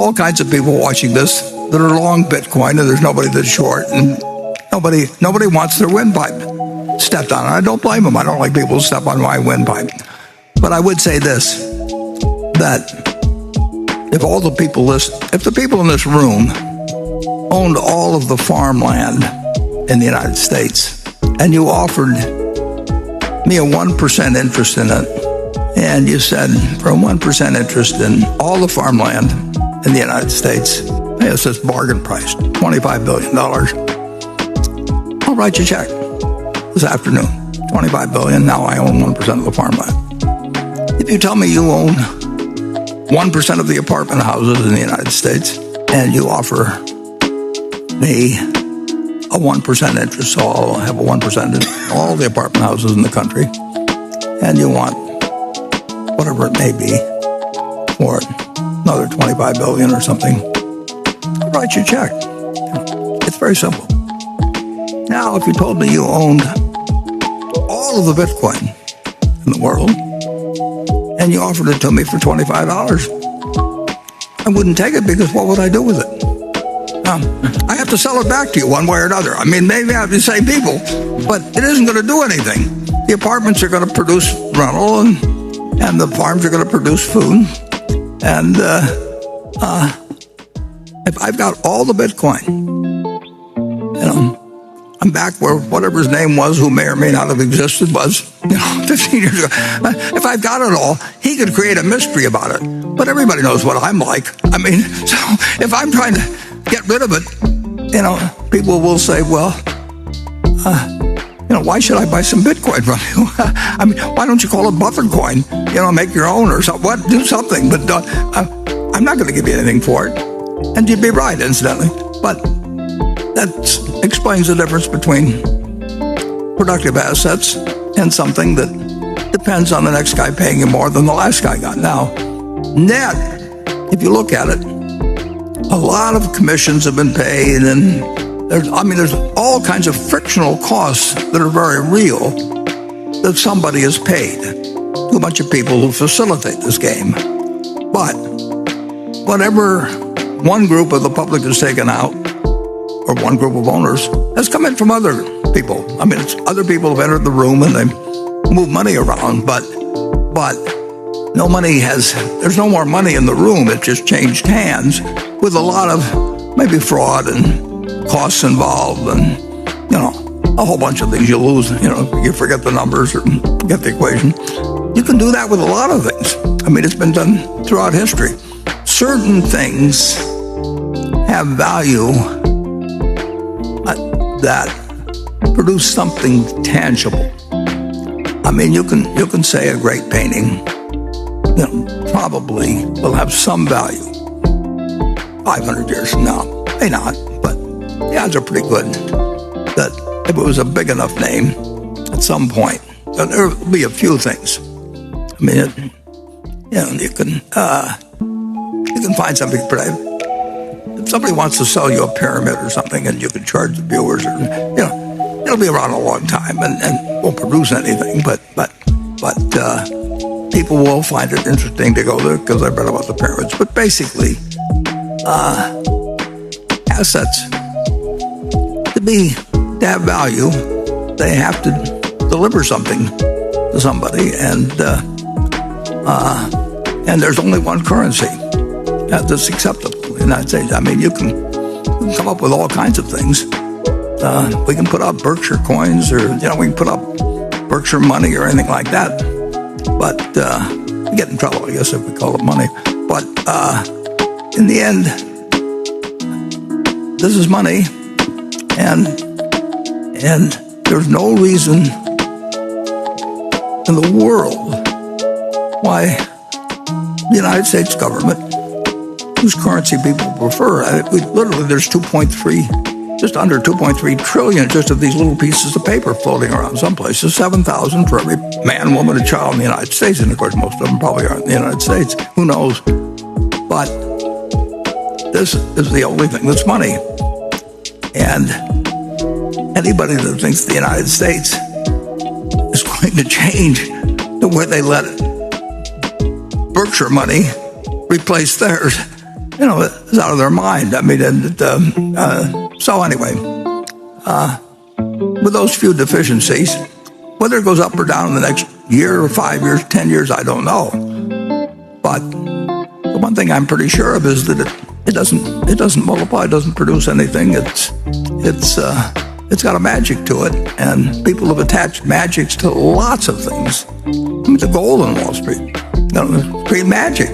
all kinds of people watching this that are long Bitcoin, and there's nobody that's short, and nobody wants their windpipe stepped on. I don't blame them. I don't like people who step on my windpipe. But I would say this, that if the people in this room owned all of the farmland in the United States, and you offered me a 1% interest in it, and you said for a 1% interest in all the farmland in the United States, it's this bargain price, $25 billion. I'll write you a check this afternoon, $25 billion. Now I own 1% of the farmland. If you tell me you own 1% of the apartment houses in the United States, and you offer me a 1% interest, so I'll have a 1% in all the apartment houses in the country, and you want whatever it may be for another $25 billion or something, I'll write you a check. It's very simple. Now, if you told me you owned all of the Bitcoin in the world, and you offered it to me for $25, I wouldn't take it, because what would I do with it? I have to sell it back to you one way or another. I mean, maybe I have the same people, but it isn't going to do anything. The apartments are going to produce rental, and the farms are going to produce food. And if I've got all the Bitcoin, I'm back where whatever his name was, who may or may not have existed, was 15 years ago. If I've got it all, he could create a mystery about it. But everybody knows what I'm like. I mean, so if I'm trying to get rid of it, people will say, well, why should I buy some Bitcoin from you? I mean, why don't you call it Buffett coin? Make your own or something. What? Do something. But I'm not going to give you anything for it. And you'd be right, incidentally. But that explains the difference between productive assets and something that depends on the next guy paying you more than the last guy got. Now, net, if you look at it, a lot of commissions have been paid, and there's all kinds of frictional costs that are very real that somebody has paid to a bunch of people who facilitate this game. But whatever one group of the public has taken out, or one group of owners, has come in from other people. I mean, it's other people have entered the room and they move money around, but there's no more money in the room. It just changed hands with a lot of maybe fraud and costs involved, and a whole bunch of things you lose. You forget the numbers or get the equation. You can do that with a lot of things. I mean, it's been done throughout history. Certain things have value that produce something tangible. I mean, you can say a great painting, probably will have some value 500 years from now. May not, but the odds are pretty good that if it was a big enough name at some point, there will be a few things. I mean, you can find something pretty. If somebody wants to sell you a pyramid or something, and you can charge the viewers, it'll be around a long time and won't produce anything. But people will find it interesting to go there because I've read about the pyramids. But basically, assets to have value, they have to deliver something to somebody, and there's only one currency that's acceptable in the United States. I mean, you can come up with all kinds of things. We can put up Berkshire coins, or we can put up Berkshire money or anything like that. But we get in trouble, I guess, if we call it money. But in the end, this is money, and there's no reason in the world why the United States government, whose currency people prefer, there's just under 2.3 trillion just of these little pieces of paper floating around some places, 7,000 for every man, woman, and child in the United States. And of course, most of them probably aren't in the United States. Who knows? But this is the only thing that's money. And anybody that thinks the United States is going to change the way they let Berkshire money replace theirs is out of their mind. I mean, so anyway, with those few deficiencies, whether it goes up or down in the next year or 5 years, 10 years, I don't know. But the one thing I'm pretty sure of is that it doesn't multiply, it doesn't produce anything. It's got a magic to it, and people have attached magics to lots of things. I mean, the gold on Wall Street, create magic.